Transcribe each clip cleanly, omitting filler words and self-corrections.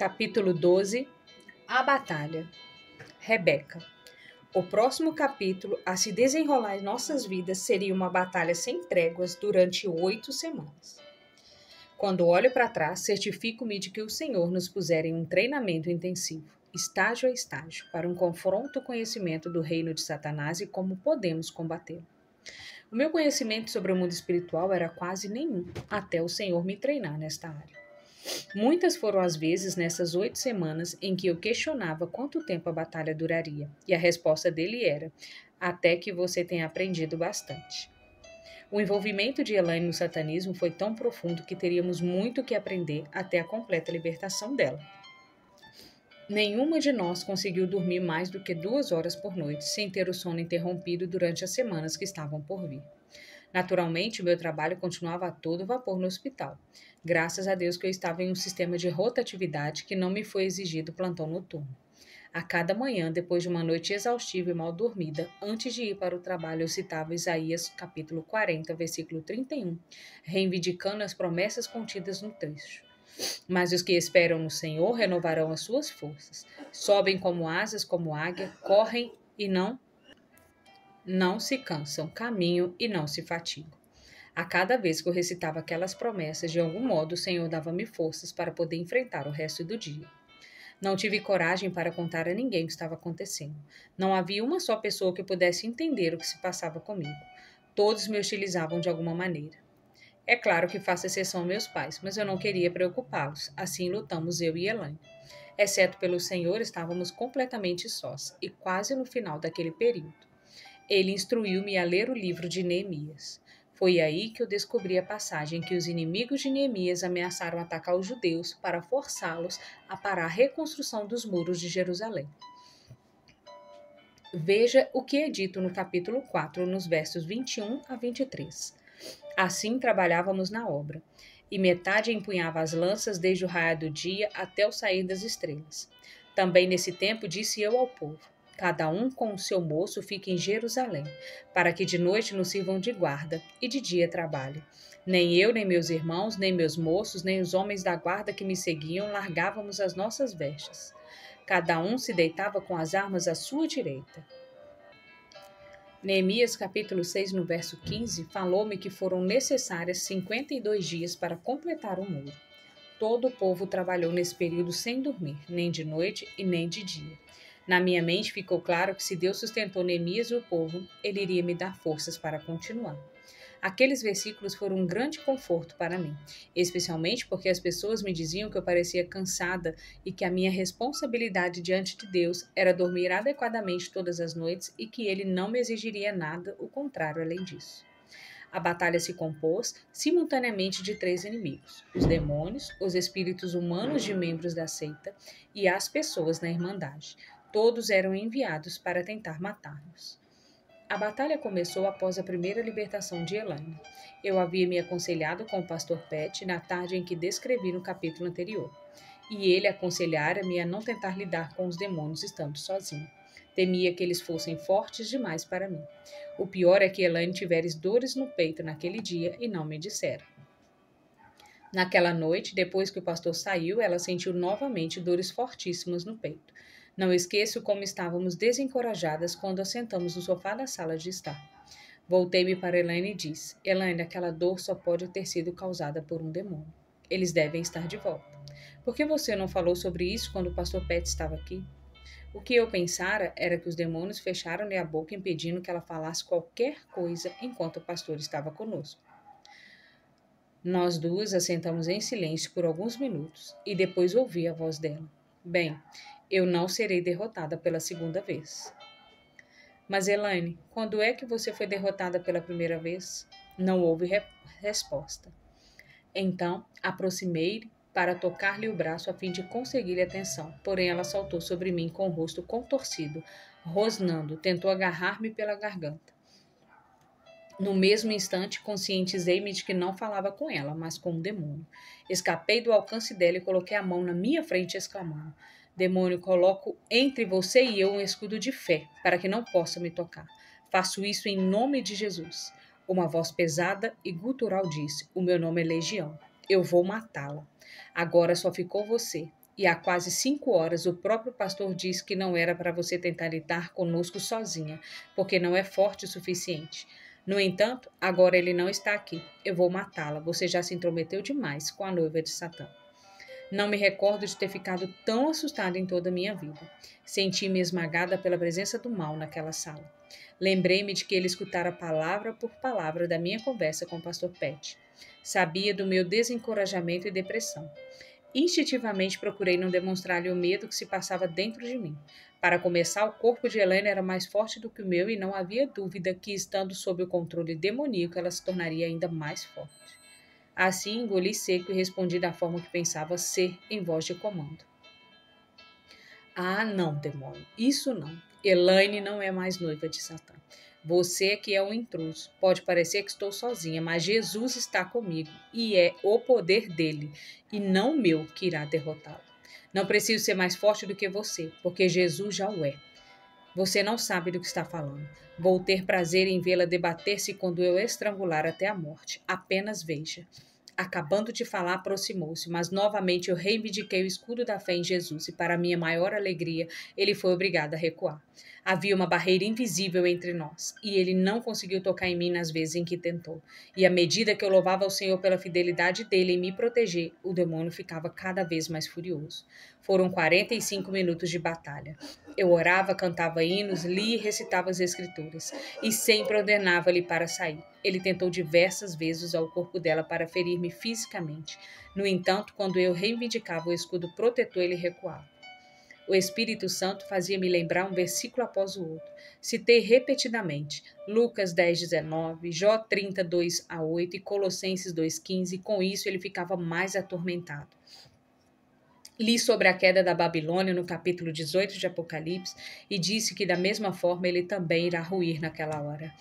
Capítulo 12. A Batalha. Rebeca. O próximo capítulo a se desenrolar em nossas vidas seria uma batalha sem tréguas durante 8 semanas. Quando olho para trás, certifico-me de que o Senhor nos pusera em um treinamento intensivo, estágio a estágio, para um confronto e conhecimento do reino de Satanás e como podemos combatê-lo. O meu conhecimento sobre o mundo espiritual era quase nenhum, até o Senhor me treinar nesta área. Muitas foram as vezes nessas 8 semanas em que eu questionava quanto tempo a batalha duraria, e a resposta dele era: até que você tenha aprendido bastante. O envolvimento de Elaine no satanismo foi tão profundo que teríamos muito que aprender até a completa libertação dela. Nenhuma de nós conseguiu dormir mais do que 2 horas por noite, sem ter o sono interrompido durante as semanas que estavam por vir. Naturalmente, o meu trabalho continuava a todo vapor no hospital. Graças a Deus que eu estava em um sistema de rotatividade que não me foi exigido plantão noturno. A cada manhã, depois de uma noite exaustiva e mal dormida, antes de ir para o trabalho, eu citava Isaías capítulo 40, versículo 31, reivindicando as promessas contidas no trecho. Mas os que esperam no Senhor renovarão as suas forças. Sobem como asas, como águia, correm e não se cansam, caminham e não se fatigam. A cada vez que eu recitava aquelas promessas, de algum modo o Senhor dava-me forças para poder enfrentar o resto do dia. Não tive coragem para contar a ninguém o que estava acontecendo. Não havia uma só pessoa que pudesse entender o que se passava comigo. Todos me hostilizavam de alguma maneira. É claro que faço exceção a meus pais, mas eu não queria preocupá-los. Assim lutamos eu e Elaine. Exceto pelo Senhor, estávamos completamente sós, e quase no final daquele período. Ele instruiu-me a ler o livro de Neemias. Foi aí que eu descobri a passagem em que os inimigos de Neemias ameaçaram atacar os judeus para forçá-los a parar a reconstrução dos muros de Jerusalém. Veja o que é dito no capítulo 4, nos versos 21 a 23. Assim trabalhávamos na obra, e metade empunhava as lanças desde o raiar do dia até o sair das estrelas. Também nesse tempo disse eu ao povo: cada um com o seu moço fique em Jerusalém, para que de noite nos sirvam de guarda e de dia trabalhem. Nem eu, nem meus irmãos, nem meus moços, nem os homens da guarda que me seguiam largávamos as nossas vestes. Cada um se deitava com as armas à sua direita. Neemias capítulo 6, no verso 15, falou-me que foram necessárias 52 dias para completar o muro. Todo o povo trabalhou nesse período sem dormir, nem de noite e nem de dia. Na minha mente ficou claro que se Deus sustentou Neemias e o povo, ele iria me dar forças para continuar. Aqueles versículos foram um grande conforto para mim, especialmente porque as pessoas me diziam que eu parecia cansada e que a minha responsabilidade diante de Deus era dormir adequadamente todas as noites e que ele não me exigiria nada, o contrário além disso. A batalha se compôs simultaneamente de 3 inimigos: os demônios, os espíritos humanos de membros da seita e as pessoas na Irmandade. Todos eram enviados para tentar matar-nos. A batalha começou após a primeira libertação de Elaine. Eu havia me aconselhado com o pastor Pat na tarde em que descrevi no capítulo anterior, e ele aconselhara-me a não tentar lidar com os demônios estando sozinho. Temia que eles fossem fortes demais para mim. O pior é que Elaine tivesse dores no peito naquele dia e não me dissera. Naquela noite, depois que o pastor saiu, ela sentiu novamente dores fortíssimas no peito. Não esqueço como estávamos desencorajadas quando assentamos no sofá da sala de estar. Voltei-me para Elaine e disse: Elaine, aquela dor só pode ter sido causada por um demônio. Eles devem estar de volta. Por que você não falou sobre isso quando o pastor Pat estava aqui? O que eu pensara era que os demônios fecharam-lhe a boca impedindo que ela falasse qualquer coisa enquanto o pastor estava conosco. Nós duas assentamos em silêncio por alguns minutos e depois ouvi a voz dela. Bem, eu não serei derrotada pela segunda vez. Mas, Elaine, quando é que você foi derrotada pela primeira vez? Não houve resposta. Então, aproximei-me para tocar-lhe o braço a fim de conseguir-lhe atenção, porém ela saltou sobre mim com o rosto contorcido, rosnando, tentou agarrar-me pela garganta. No mesmo instante, conscientizei-me de que não falava com ela, mas com um demônio. Escapei do alcance dela e coloquei a mão na minha frente, exclamando: Demônio, coloco entre você e eu um escudo de fé, para que não possa me tocar. Faço isso em nome de Jesus. Uma voz pesada e gutural disse: O meu nome é Legião. Eu vou matá-la. Agora só ficou você. e há quase 5 horas o próprio pastor disse que não era para você tentar lidar conosco sozinha, porque não é forte o suficiente. No entanto, agora ele não está aqui. Eu vou matá-la. Você já se intrometeu demais com a noiva de Satã. Não me recordo de ter ficado tão assustada em toda a minha vida. Senti-me esmagada pela presença do mal naquela sala. Lembrei-me de que ele escutara palavra por palavra da minha conversa com o pastor Pet. Sabia do meu desencorajamento e depressão. Instintivamente procurei não demonstrar-lhe o medo que se passava dentro de mim. Para começar, o corpo de Helena era mais forte do que o meu e não havia dúvida que, estando sob o controle demoníaco, ela se tornaria ainda mais forte. Assim, engoli seco e respondi da forma que pensava ser, em voz de comando. Ah, não, demônio, isso não. Elaine não é mais noiva de Satã. Você que é um intruso. Pode parecer que estou sozinha, mas Jesus está comigo e é o poder dele, e não o meu, que irá derrotá-lo. Não preciso ser mais forte do que você, porque Jesus já o é. Você não sabe do que está falando. Vou ter prazer em vê-la debater-se quando eu estrangular até a morte. Apenas veja. Acabando de falar, aproximou-se, mas novamente eu reivindiquei o escudo da fé em Jesus e, para minha maior alegria, ele foi obrigado a recuar. Havia uma barreira invisível entre nós, e ele não conseguiu tocar em mim nas vezes em que tentou. E à medida que eu louvava ao Senhor pela fidelidade dele em me proteger, o demônio ficava cada vez mais furioso. Foram 45 minutos de batalha. Eu orava, cantava hinos, lia e recitava as escrituras, e sempre ordenava-lhe para sair. Ele tentou diversas vezes usar o corpo dela para ferir-me fisicamente. No entanto, quando eu reivindicava o escudo protetor, ele recuava. O Espírito Santo fazia-me lembrar um versículo após o outro. Citei repetidamente Lucas 10:19, Jó 32:8 e Colossenses 2:15, e com isso ele ficava mais atormentado. Li sobre a queda da Babilônia no capítulo 18 de Apocalipse e disse que da mesma forma ele também irá ruir naquela hora.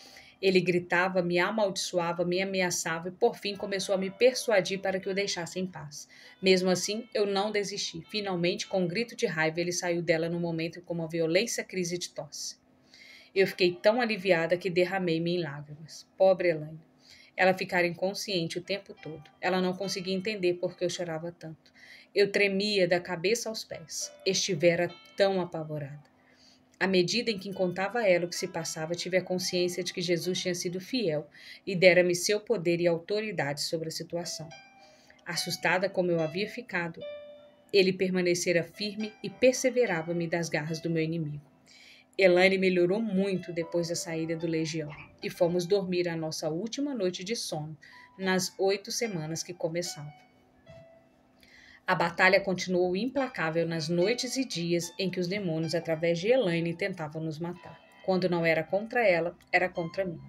Ele gritava, me amaldiçoava, me ameaçava e por fim começou a me persuadir para que eu deixasse em paz. Mesmo assim, eu não desisti. Finalmente, com um grito de raiva, ele saiu dela no momento com uma violenta crise de tosse. Eu fiquei tão aliviada que derramei-me em lágrimas. Pobre Elaine. Ela ficara inconsciente o tempo todo. Ela não conseguia entender por que eu chorava tanto. Eu tremia da cabeça aos pés. Estivera tão apavorada. À medida em que contava a ela o que se passava, tive a consciência de que Jesus tinha sido fiel e dera-me seu poder e autoridade sobre a situação. Assustada como eu havia ficado, ele permanecera firme e perseverava-me das garras do meu inimigo. Elaine melhorou muito depois da saída do Legião e fomos dormir a nossa última noite de sono nas 8 semanas que começavam. A batalha continuou implacável nas noites e dias em que os demônios, através de Elaine, tentavam nos matar. Quando não era contra ela, era contra mim.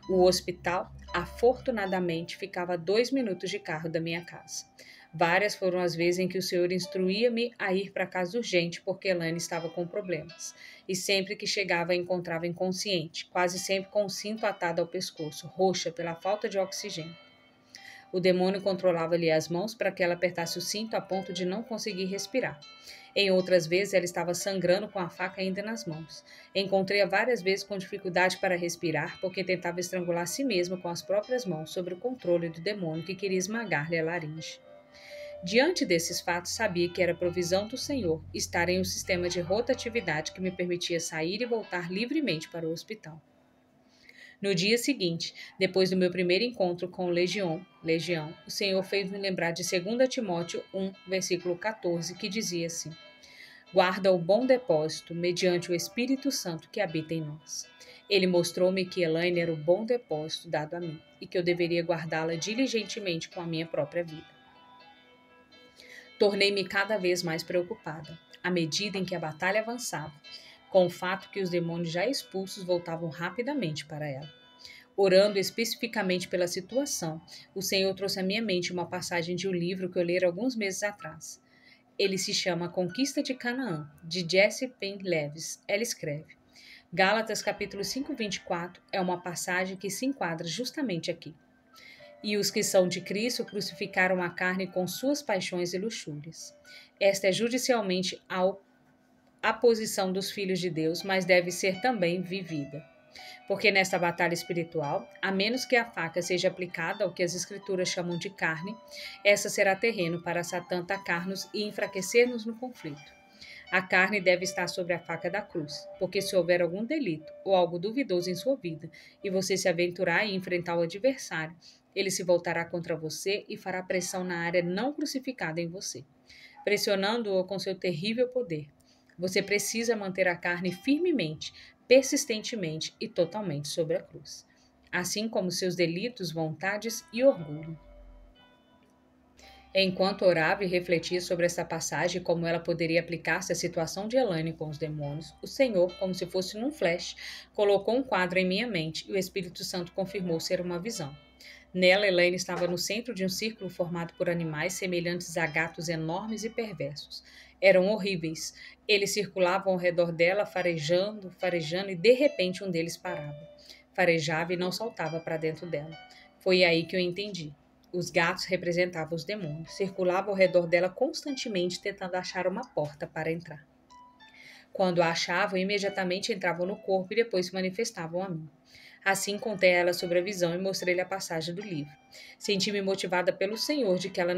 O hospital, afortunadamente, ficava a 2 minutos de carro da minha casa. Várias foram as vezes em que o Senhor instruía-me a ir para casa urgente porque Elaine estava com problemas. E sempre que chegava, a encontrava inconsciente, quase sempre com o cinto atado ao pescoço, roxa pela falta de oxigênio. O demônio controlava-lhe as mãos para que ela apertasse o cinto a ponto de não conseguir respirar. Em outras vezes, ela estava sangrando com a faca ainda nas mãos. Encontrei-a várias vezes com dificuldade para respirar, porque tentava estrangular a si mesma com as próprias mãos sob o controle do demônio que queria esmagar-lhe a laringe. Diante desses fatos, sabia que era provisão do Senhor estar em um sistema de rotatividade que me permitia sair e voltar livremente para o hospital. No dia seguinte, depois do meu primeiro encontro com Legião, o Senhor fez-me lembrar de 2 Timóteo 1, versículo 14, que dizia assim: guarda o bom depósito mediante o Espírito Santo que habita em nós. Ele mostrou-me que Elaine era o bom depósito dado a mim e que eu deveria guardá-la diligentemente com a minha própria vida. Tornei-me cada vez mais preocupada, à medida em que a batalha avançava, com o fato que os demônios já expulsos voltavam rapidamente para ela. Orando especificamente pela situação, o Senhor trouxe à minha mente uma passagem de um livro que eu li alguns meses atrás. Ele se chama Conquista de Canaã, de Jesse Penn Lewis. Ela escreve: Gálatas capítulo 5, 24 é uma passagem que se enquadra justamente aqui. E os que são de Cristo crucificaram a carne com suas paixões e luxúrias. Esta é judicialmente a posição dos filhos de Deus, mas deve ser também vivida. Porque nesta batalha espiritual, a menos que a faca seja aplicada ao que as escrituras chamam de carne, essa será terreno para Satã atacar-nos e enfraquecer-nos no conflito. A carne deve estar sobre a faca da cruz, porque se houver algum delito ou algo duvidoso em sua vida e você se aventurar em enfrentar o adversário, ele se voltará contra você e fará pressão na área não crucificada em você, pressionando-o com seu terrível poder. Você precisa manter a carne firmemente, persistentemente e totalmente sobre a cruz, assim como seus delitos, vontades e orgulho. Enquanto orava e refletia sobre essa passagem e como ela poderia aplicar-se à situação de Elaine com os demônios, o Senhor, como se fosse num flash, colocou um quadro em minha mente e o Espírito Santo confirmou ser uma visão. Nela, Elaine estava no centro de um círculo formado por animais semelhantes a gatos enormes e perversos. Eram horríveis. Eles circulavam ao redor dela, farejando, farejando, e de repente um deles parava. Farejava e não saltava para dentro dela. Foi aí que eu entendi. Os gatos representavam os demônios. Circulavam ao redor dela constantemente, tentando achar uma porta para entrar. Quando a achavam, imediatamente entravam no corpo e depois se manifestavam a mim. Assim contei a ela sobre a visão e mostrei-lhe a passagem do livro. Senti-me motivada pelo Senhor de que ela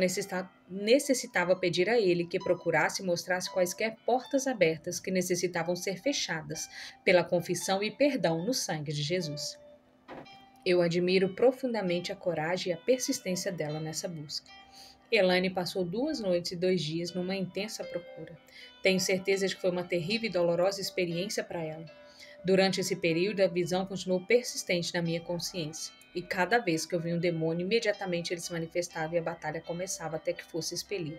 necessitava pedir a Ele que procurasse e mostrasse quaisquer portas abertas que necessitavam ser fechadas pela confissão e perdão no sangue de Jesus. Eu admiro profundamente a coragem e a persistência dela nessa busca. Elaine passou 2 noites e 2 dias numa intensa procura. Tenho certeza de que foi uma terrível e dolorosa experiência para ela. Durante esse período, a visão continuou persistente na minha consciência. E cada vez que eu via um demônio, imediatamente ele se manifestava e a batalha começava até que fosse expelido.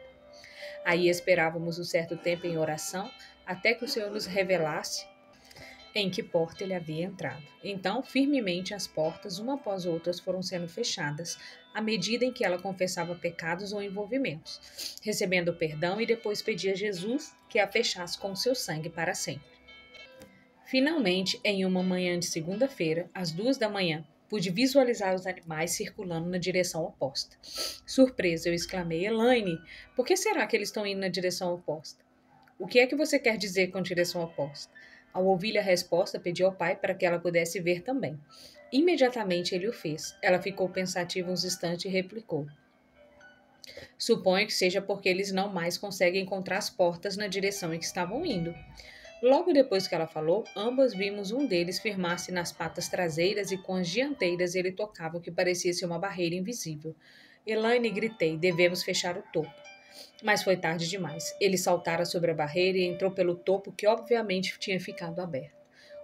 Aí esperávamos um certo tempo em oração, até que o Senhor nos revelasse em que porta ele havia entrado. Então, firmemente as portas, uma após outras, foram sendo fechadas, à medida em que ela confessava pecados ou envolvimentos, recebendo perdão e depois pedia a Jesus que a fechasse com o seu sangue para sempre. Finalmente, em uma manhã de segunda-feira, às 2 da manhã, pude visualizar os animais circulando na direção oposta. Surpresa, eu exclamei: Elaine, por que será que eles estão indo na direção oposta? O que é que você quer dizer com direção oposta? Ao ouvir a resposta, pedi ao pai para que ela pudesse ver também. Imediatamente ele o fez. Ela ficou pensativa uns instantes e replicou: Suponho que seja porque eles não mais conseguem encontrar as portas na direção em que estavam indo. Logo depois que ela falou, ambas vimos um deles firmar-se nas patas traseiras e com as dianteiras ele tocava o que parecia ser uma barreira invisível. Elaine, gritei, devemos fechar o topo. Mas foi tarde demais. Ele saltara sobre a barreira e entrou pelo topo que obviamente tinha ficado aberto.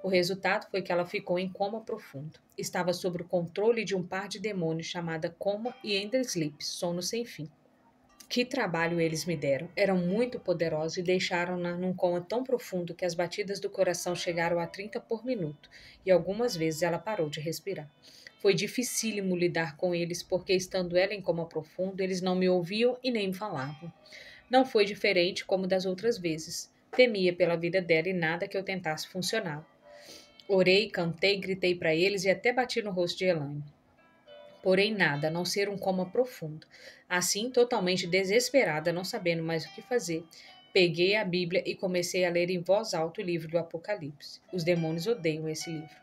O resultado foi que ela ficou em coma profundo. Estava sob o controle de um par de demônios chamada coma e sleep, sono sem fim. Que trabalho eles me deram. Eram muito poderosos e deixaram-na num coma tão profundo que as batidas do coração chegaram a 30 por minuto e algumas vezes ela parou de respirar. Foi dificílimo lidar com eles porque, estando ela em coma profundo, eles não me ouviam e nem me falavam. Não foi diferente como das outras vezes. Temia pela vida dela e nada que eu tentasse funcionava. Orei, cantei, gritei para eles e até bati no rosto de Elaine. Porém nada, a não ser um coma profundo. Assim, totalmente desesperada, não sabendo mais o que fazer, peguei a Bíblia e comecei a ler em voz alta o livro do Apocalipse. Os demônios odeiam esse livro.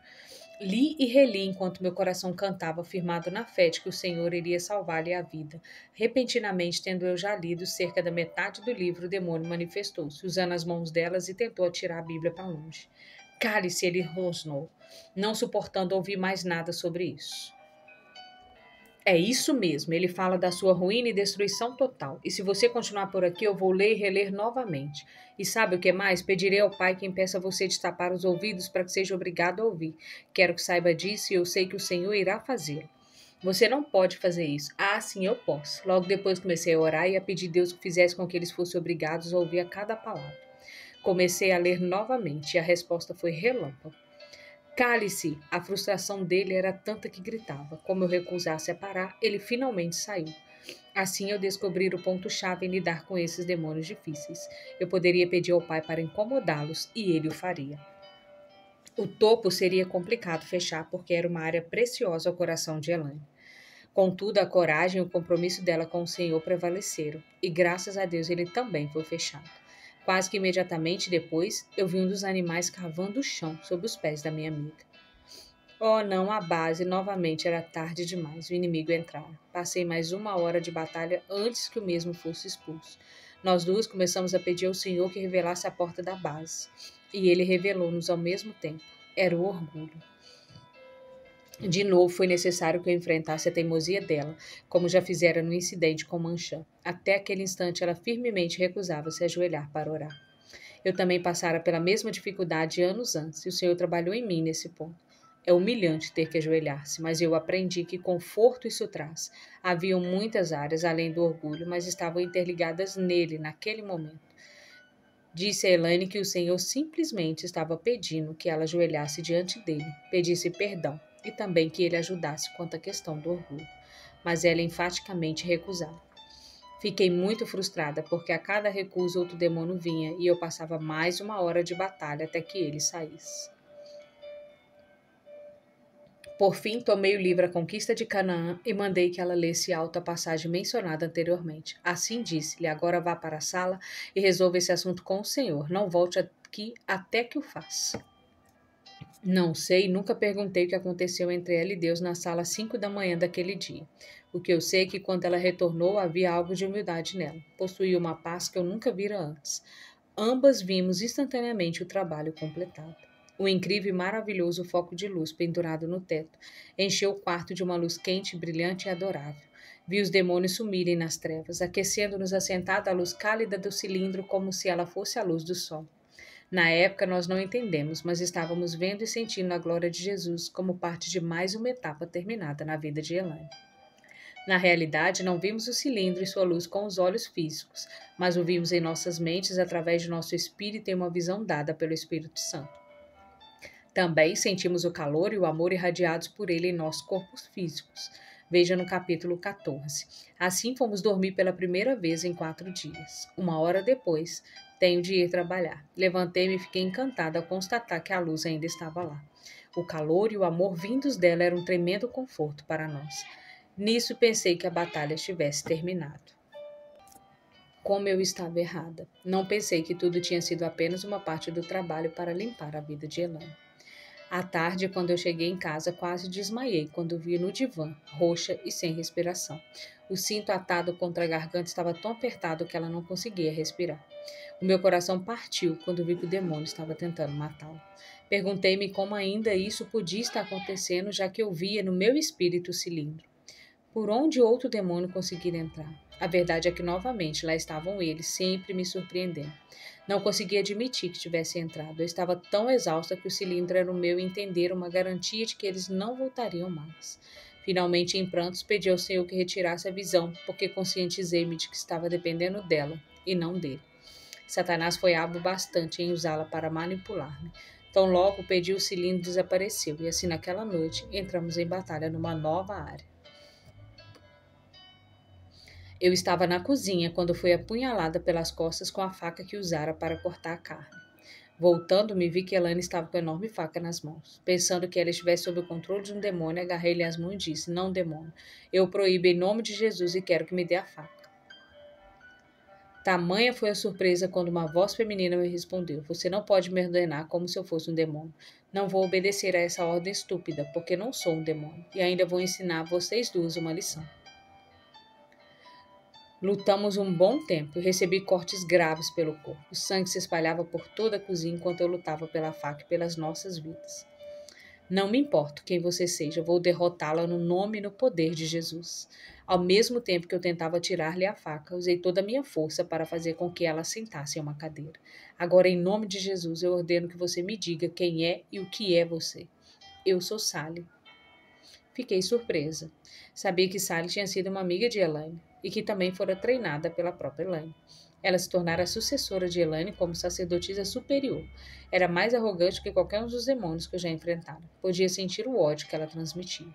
Li e reli enquanto meu coração cantava, firmado na fé de que o Senhor iria salvar-lhe a vida. Repentinamente, tendo eu já lido cerca da metade do livro, o demônio manifestou-se, usando as mãos delas e tentou atirar a Bíblia para longe. Cale-se, ele rosnou, não suportando ouvir mais nada sobre isso. É isso mesmo, ele fala da sua ruína e destruição total. E se você continuar por aqui, eu vou ler e reler novamente. E sabe o que mais? Pedirei ao Pai que impeça você de tapar os ouvidos para que seja obrigado a ouvir. Quero que saiba disso e eu sei que o Senhor irá fazê-lo. Você não pode fazer isso. Ah, sim, eu posso. Logo depois comecei a orar e a pedir a Deus que fizesse com que eles fossem obrigados a ouvir a cada palavra. Comecei a ler novamente e a resposta foi relâmpago. Cale-se! A frustração dele era tanta que gritava. Como eu recusasse a parar, ele finalmente saiu. Assim eu descobri o ponto-chave em lidar com esses demônios difíceis. Eu poderia pedir ao pai para incomodá-los e ele o faria. O topo seria complicado fechar porque era uma área preciosa ao coração de Elaine. Contudo, a coragem e o compromisso dela com o Senhor prevaleceram, e graças a Deus ele também foi fechado. Quase que imediatamente depois, eu vi um dos animais cavando o chão sob os pés da minha amiga. Oh, não, a base, novamente era tarde demais. O inimigo entrara. Passei mais 1 hora de batalha antes que o mesmo fosse expulso. Nós duas começamos a pedir ao Senhor que revelasse a porta da base. E ele revelou-nos ao mesmo tempo. Era o orgulho. De novo, foi necessário que eu enfrentasse a teimosia dela, como já fizera no incidente com Manchã. Até aquele instante, ela firmemente recusava se ajoelhar para orar. Eu também passara pela mesma dificuldade anos antes, e o Senhor trabalhou em mim nesse ponto. É humilhante ter que ajoelhar-se, mas eu aprendi que conforto isso traz. Haviam muitas áreas além do orgulho, mas estavam interligadas nele naquele momento. Disse a Elaine que o Senhor simplesmente estava pedindo que ela ajoelhasse diante dele, pedisse perdão e também que ele ajudasse quanto à questão do orgulho. Mas ela enfaticamente recusava. Fiquei muito frustrada, porque a cada recusa outro demônio vinha e eu passava mais 1 hora de batalha até que ele saísse. Por fim, tomei o livro A Conquista de Canaã e mandei que ela lesse alto a passagem mencionada anteriormente. Assim disse-lhe: agora vá para a sala e resolva esse assunto com o Senhor. Não volte aqui até que o faça. Não sei, nunca perguntei o que aconteceu entre ela e Deus na sala às 5 da manhã daquele dia. O que eu sei é que quando ela retornou havia algo de humildade nela. Possuía uma paz que eu nunca vira antes. Ambas vimos instantaneamente o trabalho completado. O incrível e maravilhoso foco de luz pendurado no teto encheu o quarto de uma luz quente, brilhante e adorável. Vi os demônios sumirem nas trevas, aquecendo-nos assentada à luz cálida do cilindro como se ela fosse a luz do sol. Na época nós não entendemos, mas estávamos vendo e sentindo a glória de Jesus como parte de mais uma etapa terminada na vida de Elaine. Na realidade, não vimos o cilindro e sua luz com os olhos físicos, mas o vimos em nossas mentes através de nosso espírito em uma visão dada pelo Espírito Santo. Também sentimos o calor e o amor irradiados por ele em nossos corpos físicos. Veja no capítulo 14. Assim fomos dormir pela primeira vez em 4 dias. 1 hora depois, tenho de ir trabalhar. Levantei-me e fiquei encantada ao constatar que a luz ainda estava lá. O calor e o amor vindos dela eram um tremendo conforto para nós. Nisso pensei que a batalha estivesse terminado. Como eu estava errada. Não pensei que tudo tinha sido apenas uma parte do trabalho para limpar a vida de Elaine. À tarde, quando eu cheguei em casa, quase desmaiei quando vi no divã, roxa e sem respiração. O cinto atado contra a garganta estava tão apertado que ela não conseguia respirar. O meu coração partiu quando vi que o demônio estava tentando matá-la. Perguntei-me como ainda isso podia estar acontecendo, já que eu via no meu espírito o cilindro. Por onde outro demônio conseguira entrar? A verdade é que novamente lá estavam eles, sempre me surpreendendo. Não conseguia admitir que tivesse entrado. Eu estava tão exausta que o cilindro era o meu entender uma garantia de que eles não voltariam mais. Finalmente, em prantos, pedi ao Senhor que retirasse a visão, porque conscientizei-me de que estava dependendo dela e não dele. Satanás foi hábil bastante em usá-la para manipular-me. Tão logo pedi o cilindro desapareceu, e assim naquela noite entramos em batalha numa nova área. Eu estava na cozinha quando fui apunhalada pelas costas com a faca que usara para cortar a carne. Voltando-me, vi que Elaine estava com a enorme faca nas mãos. Pensando que ela estivesse sob o controle de um demônio, agarrei-lhe as mãos e disse: não, demônio, eu proíbo em nome de Jesus e quero que me dê a faca. Tamanha foi a surpresa quando uma voz feminina me respondeu: você não pode me ordenar como se eu fosse um demônio. Não vou obedecer a essa ordem estúpida, porque não sou um demônio. E ainda vou ensinar vocês duas uma lição. Lutamos um bom tempo e recebi cortes graves pelo corpo. O sangue se espalhava por toda a cozinha enquanto eu lutava pela faca e pelas nossas vidas. Não me importo quem você seja, vou derrotá-la no nome e no poder de Jesus. Ao mesmo tempo que eu tentava tirar-lhe a faca, usei toda a minha força para fazer com que ela sentasse em uma cadeira. Agora, em nome de Jesus, eu ordeno que você me diga quem é e o que é você. Eu sou Sally. Fiquei surpresa. Sabia que Sally tinha sido uma amiga de Elaine e que também fora treinada pela própria Elaine. Ela se tornara a sucessora de Elaine como sacerdotisa superior. Era mais arrogante que qualquer um dos demônios que eu já enfrentara. Podia sentir o ódio que ela transmitia.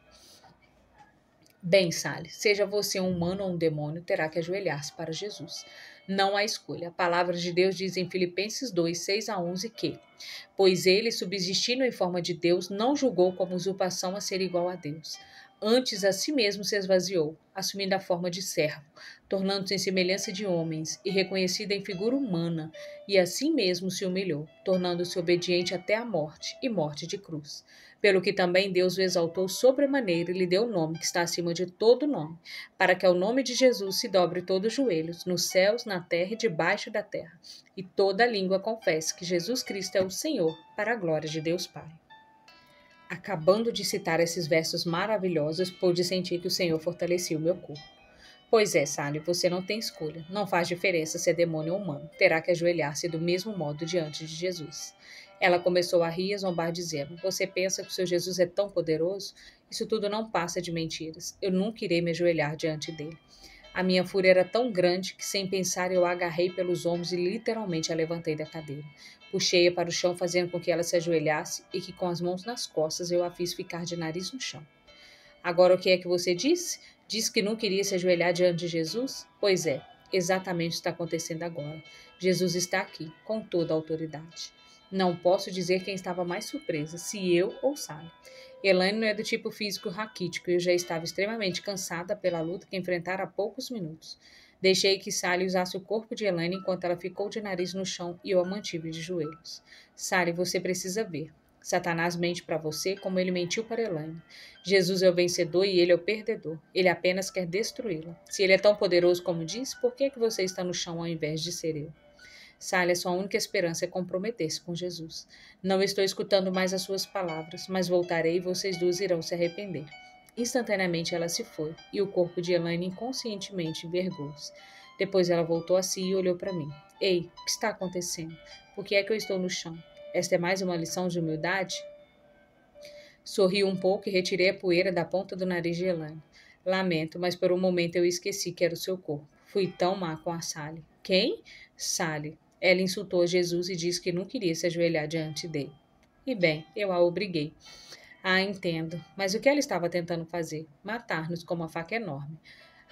Bem, Sally, seja você um humano ou um demônio, terá que ajoelhar-se para Jesus. Não há escolha. A palavra de Deus diz em Filipenses 2, 6-11 que: pois ele, subsistindo em forma de Deus, não julgou como usurpação a ser igual a Deus. Antes a si mesmo se esvaziou, assumindo a forma de servo, tornando-se em semelhança de homens e reconhecido em figura humana, e assim mesmo se humilhou, tornando-se obediente até a morte e morte de cruz. pelo que também Deus o exaltou sobremaneira e lhe deu o nome que está acima de todo nome, para que ao nome de Jesus se dobre todos os joelhos, nos céus, na terra e debaixo da terra, e toda língua confesse que Jesus Cristo é o Senhor, para a glória de Deus Pai. Acabando de citar esses versos maravilhosos, pude sentir que o Senhor fortalecia o meu corpo. Pois é, Sally, você não tem escolha. Não faz diferença se é demônio ou humano. Terá que ajoelhar-se do mesmo modo diante de Jesus. Ela começou a rir e zombar, dizendo: Você pensa que o seu Jesus é tão poderoso? Isso tudo não passa de mentiras. Eu nunca irei me ajoelhar diante dele. A minha fúria era tão grande que, sem pensar, eu a agarrei pelos ombros e literalmente a levantei da cadeira. Puxei-a para o chão, fazendo com que ela se ajoelhasse e que, com as mãos nas costas, eu a fiz ficar de nariz no chão. Agora, o que é que você disse? Disse que não queria se ajoelhar diante de Jesus? Pois é, exatamente o que está acontecendo agora. Jesus está aqui, com toda a autoridade. Não posso dizer quem estava mais surpresa, se eu ou Sally. Elaine não é do tipo físico raquítico e eu já estava extremamente cansada pela luta que enfrentara há poucos minutos. Deixei que Sally usasse o corpo de Elaine enquanto ela ficou de nariz no chão e eu a mantive de joelhos. Sally, você precisa ver. Satanás mente para você como ele mentiu para Elaine. Jesus é o vencedor e ele é o perdedor. Ele apenas quer destruí-la. Se ele é tão poderoso como diz, por que você está no chão ao invés de ser eu? Sally, a sua única esperança é comprometer-se com Jesus. Não estou escutando mais as suas palavras, mas voltarei e vocês duas irão se arrepender. Instantaneamente ela se foi, e o corpo de Elaine inconscientemente envergou-se. Depois ela voltou a si e olhou para mim. Ei, o que está acontecendo? Por que é que eu estou no chão? Esta é mais uma lição de humildade? Sorri um pouco e retirei a poeira da ponta do nariz de Elaine. Lamento, mas por um momento eu esqueci que era o seu corpo. Fui tão má com a Sally. Quem? Sally. Ela insultou Jesus e disse que não queria se ajoelhar diante dele. E bem, eu a obriguei. Ah, entendo. Mas o que ela estava tentando fazer? Matar-nos com uma faca enorme.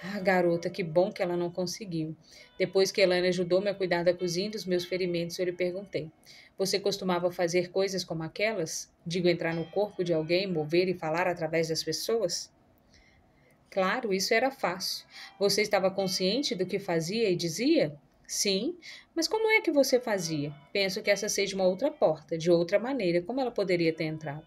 Ah, garota, que bom que ela não conseguiu. Depois que Elaine ajudou-me a cuidar da cozinha e dos meus ferimentos, eu lhe perguntei: Você costumava fazer coisas como aquelas? Digo, entrar no corpo de alguém, mover e falar através das pessoas? Claro, isso era fácil. Você estava consciente do que fazia e dizia? Sim, mas como é que você fazia? Penso que essa seja uma outra porta, de outra maneira, como ela poderia ter entrado?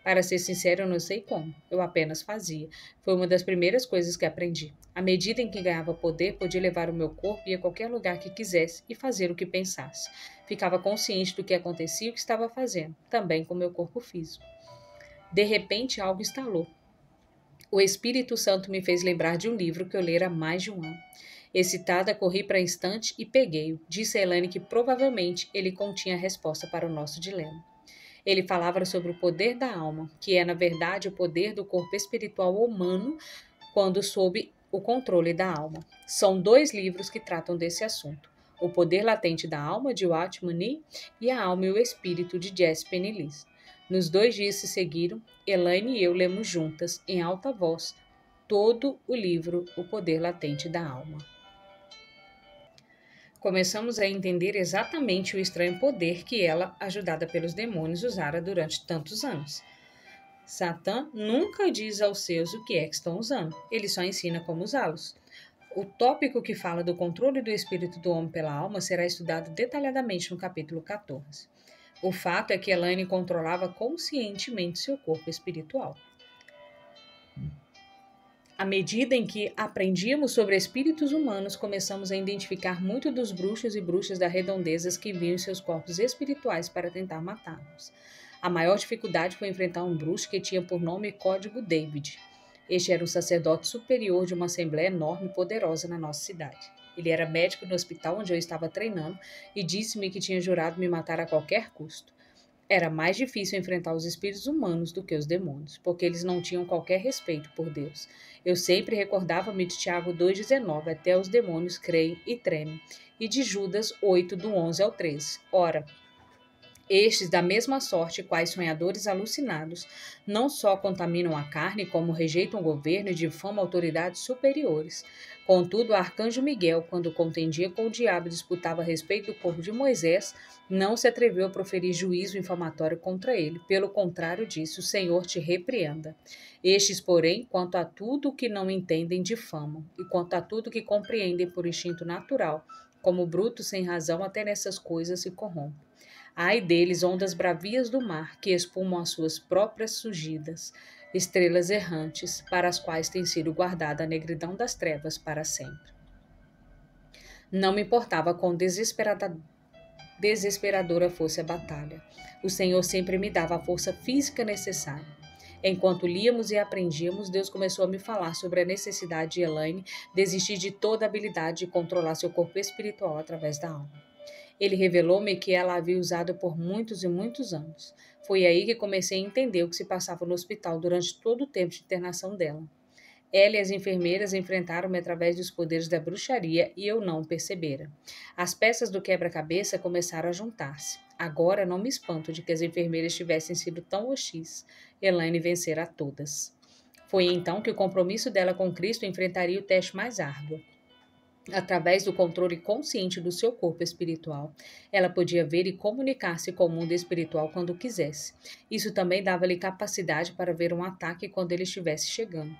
Para ser sincero, eu não sei como. Eu apenas fazia. Foi uma das primeiras coisas que aprendi. À medida em que ganhava poder, podia levar o meu corpo e ir a qualquer lugar que quisesse e fazer o que pensasse. Ficava consciente do que acontecia e o que estava fazendo, também com o meu corpo físico. De repente, algo estalou. O Espírito Santo me fez lembrar de um livro que eu lera há mais de um ano. Excitada, corri para a estante e peguei-o. Disse a Elaine que provavelmente ele continha a resposta para o nosso dilema. Ele falava sobre o poder da alma, que é, na verdade, o poder do corpo espiritual humano quando sob o controle da alma. São 2 livros que tratam desse assunto. O Poder Latente da Alma, de Watchman Nee, e A Alma e o Espírito, de Jesse Penny-Lewis. Nos 2 dias que se seguiram, Elaine e eu lemos juntas, em alta voz, todo o livro O Poder Latente da Alma. Começamos a entender exatamente o estranho poder que ela, ajudada pelos demônios, usara durante tantos anos. Satã nunca diz aos seus o que é que estão usando, ele só ensina como usá-los. O tópico que fala do controle do espírito do homem pela alma será estudado detalhadamente no capítulo 14. O fato é que Elaine controlava conscientemente seu corpo espiritual. À medida em que aprendíamos sobre espíritos humanos, começamos a identificar muito dos bruxos e bruxas da redondezas que viam seus corpos espirituais para tentar matar-nos. A maior dificuldade foi enfrentar um bruxo que tinha por nome Código David. Este era um sacerdote superior de uma assembleia enorme e poderosa na nossa cidade. Ele era médico no hospital onde eu estava treinando e disse-me que tinha jurado me matar a qualquer custo. Era mais difícil enfrentar os espíritos humanos do que os demônios, porque eles não tinham qualquer respeito por Deus. Eu sempre recordava-me de Tiago 2,19, até os demônios creem e tremem, e de Judas 8, do 11 ao 13. Ora, estes, da mesma sorte, quais sonhadores alucinados, não só contaminam a carne, como rejeitam o governo e difamam autoridades superiores. Contudo, o arcanjo Miguel, quando contendia com o diabo e disputava a respeito do corpo de Moisés, não se atreveu a proferir juízo infamatório contra ele. Pelo contrário, disse: o Senhor te repreenda. Estes, porém, quanto a tudo o que não entendem, difamam, e quanto a tudo que compreendem por instinto natural, como brutos sem razão, até nessas coisas se corrompem. Ai deles, ondas bravias do mar, que espumam as suas próprias surgidas, estrelas errantes, para as quais tem sido guardada a negridão das trevas para sempre. Não me importava quão desesperadora fosse a batalha. O Senhor sempre me dava a força física necessária. Enquanto líamos e aprendíamos, Deus começou a me falar sobre a necessidade de Elaine desistir de toda a habilidade de controlar seu corpo espiritual através da alma. Ele revelou-me que ela havia usado por muitos e muitos anos. Foi aí que comecei a entender o que se passava no hospital durante todo o tempo de internação dela. Ela e as enfermeiras enfrentaram-me através dos poderes da bruxaria e eu não o percebera. As peças do quebra-cabeça começaram a juntar-se. Agora não me espanto de que as enfermeiras tivessem sido tão hostis. Elaine vencera a todas. Foi então que o compromisso dela com Cristo enfrentaria o teste mais árduo. Através do controle consciente do seu corpo espiritual, ela podia ver e comunicar-se com o mundo espiritual quando quisesse. Isso também dava-lhe capacidade para ver um ataque quando ele estivesse chegando.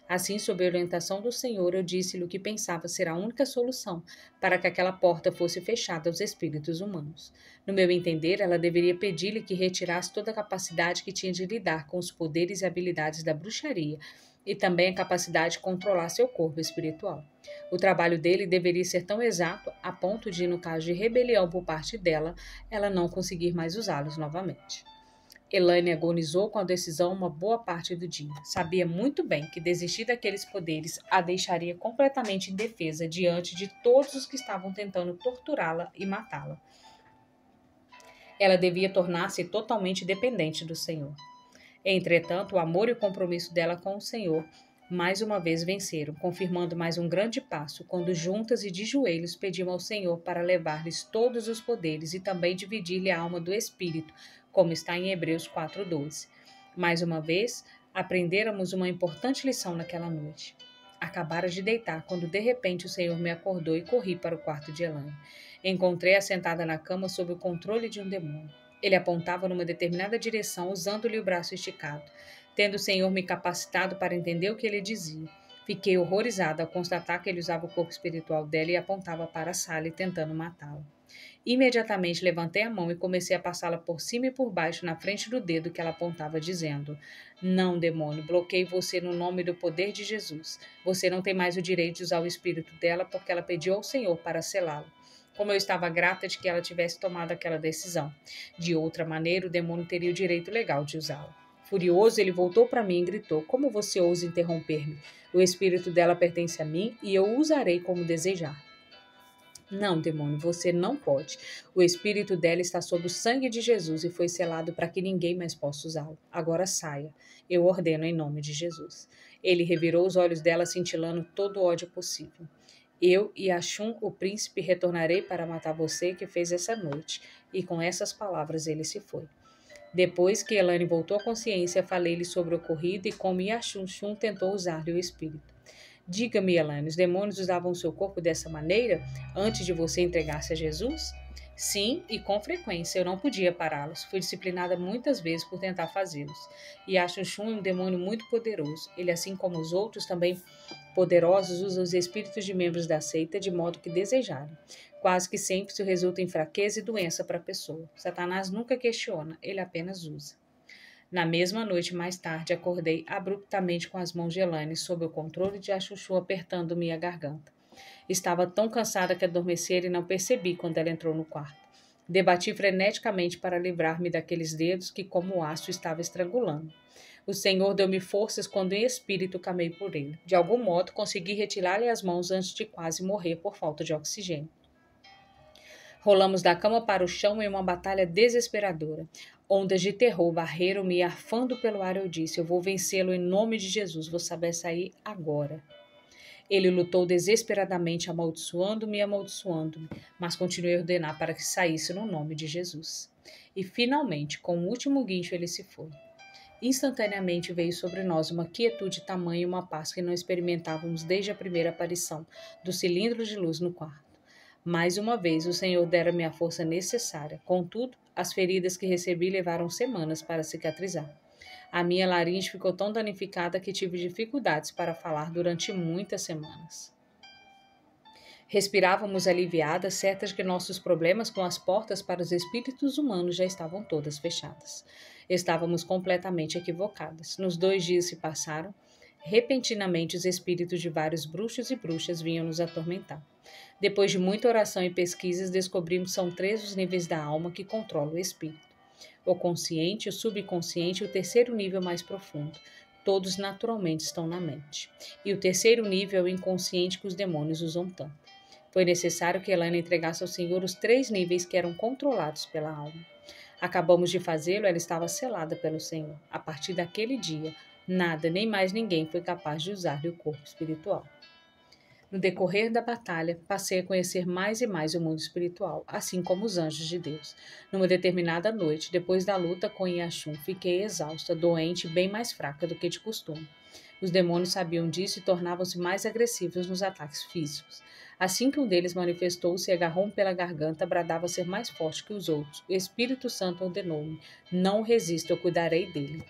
Assim, sob a orientação do Senhor, eu disse-lhe o que pensava ser a única solução para que aquela porta fosse fechada aos espíritos humanos. No meu entender, ela deveria pedir-lhe que retirasse toda a capacidade que tinha de lidar com os poderes e habilidades da bruxaria e também a capacidade de controlar seu corpo espiritual. O trabalho dele deveria ser tão exato a ponto de, no caso de rebelião por parte dela, ela não conseguir mais usá-los novamente. Elaine agonizou com a decisão uma boa parte do dia. Sabia muito bem que desistir daqueles poderes a deixaria completamente indefesa diante de todos os que estavam tentando torturá-la e matá-la. Ela devia tornar-se totalmente dependente do Senhor. Entretanto, o amor e o compromisso dela com o Senhor mais uma vez venceram, confirmando mais um grande passo, quando juntas e de joelhos pediam ao Senhor para levar-lhes todos os poderes e também dividir-lhe a alma do Espírito, como está em Hebreus 4:12. Mais uma vez, aprendéramos uma importante lição naquela noite. Acabara de deitar quando de repente o Senhor me acordou e corri para o quarto de Elaine. Encontrei-a sentada na cama sob o controle de um demônio. Ele apontava numa determinada direção, usando-lhe o braço esticado. Tendo o Senhor me capacitado para entender o que ele dizia, fiquei horrorizada ao constatar que ele usava o corpo espiritual dela e apontava para a sala tentando matá-la. Imediatamente levantei a mão e comecei a passá-la por cima e por baixo na frente do dedo que ela apontava, dizendo: Não, demônio, bloqueei você no nome do poder de Jesus. Você não tem mais o direito de usar o espírito dela porque ela pediu ao Senhor para selá-lo. Como eu estava grata de que ela tivesse tomado aquela decisão. De outra maneira, o demônio teria o direito legal de usá-la. Furioso, ele voltou para mim e gritou: Como você ousa interromper-me? O espírito dela pertence a mim e eu o usarei como desejar. Não, demônio, você não pode. O espírito dela está sob o sangue de Jesus e foi selado para que ninguém mais possa usá-lo. Agora saia. Eu ordeno em nome de Jesus. Ele revirou os olhos dela, cintilando todo o ódio possível. Eu e Ashum, o príncipe, retornarei para matar você que fez essa noite. E com essas palavras ele se foi. Depois que Elaine voltou à consciência, falei-lhe sobre o ocorrido e como Yashun tentou usar-lhe o espírito. Diga-me, Elaine, os demônios usavam o seu corpo dessa maneira antes de você entregar-se a Jesus? Sim, e com frequência. Eu não podia pará-los. Fui disciplinada muitas vezes por tentar fazê-los. E Yashun é um demônio muito poderoso. Ele, assim como os outros, também poderosos, usa os espíritos de membros da seita de modo que desejarem. Quase que sempre isso resulta em fraqueza e doença para a pessoa. Satanás nunca questiona, ele apenas usa. Na mesma noite, mais tarde, acordei abruptamente com as mãos de Elaine sob o controle de Achuchu apertando-me a garganta. Estava tão cansada que adormecera e não percebi quando ela entrou no quarto. Debati freneticamente para livrar-me daqueles dedos que, como aço, estava estrangulando. O Senhor deu-me forças quando em espírito camei por ele. De algum modo, consegui retirar-lhe as mãos antes de quase morrer por falta de oxigênio. Rolamos da cama para o chão em uma batalha desesperadora. Ondas de terror varreram-me e, arfando pelo ar, eu disse: Eu vou vencê-lo em nome de Jesus, vou saber sair agora. Ele lutou desesperadamente, amaldiçoando-me e amaldiçoando-me, mas continuei a ordenar para que saísse no nome de Jesus. E, finalmente, com o último guincho, ele se foi. Instantaneamente veio sobre nós uma quietude tamanha e uma paz que não experimentávamos desde a primeira aparição do cilindro de luz no quarto. Mais uma vez, o Senhor dera-me a força necessária. Contudo, as feridas que recebi levaram semanas para cicatrizar. A minha laringe ficou tão danificada que tive dificuldades para falar durante muitas semanas. Respirávamos aliviadas, certas de que nossos problemas com as portas para os espíritos humanos já estavam todas fechadas. Estávamos completamente equivocadas. Nos 2 dias se passaram. Repentinamente, os espíritos de vários bruxos e bruxas vinham nos atormentar. Depois de muita oração e pesquisas, descobrimos que são 3 os níveis da alma que controlam o espírito: o consciente, o subconsciente e o terceiro nível mais profundo. Todos naturalmente estão na mente. E o terceiro nível é o inconsciente que os demônios usam tanto. Foi necessário que Helena entregasse ao Senhor os 3 níveis que eram controlados pela alma. Acabamos de fazê-lo, ela estava selada pelo Senhor. A partir daquele dia, nada, nem mais ninguém foi capaz de usar-lhe o corpo espiritual. No decorrer da batalha, passei a conhecer mais e mais o mundo espiritual, assim como os anjos de Deus. Numa determinada noite, depois da luta com Yashun, fiquei exausta, doente e bem mais fraca do que de costume. Os demônios sabiam disso e tornavam-se mais agressivos nos ataques físicos. Assim que um deles manifestou-se e agarrou-me pela garganta, bradava ser mais forte que os outros. O Espírito Santo ordenou-me: não resisto, eu cuidarei dele.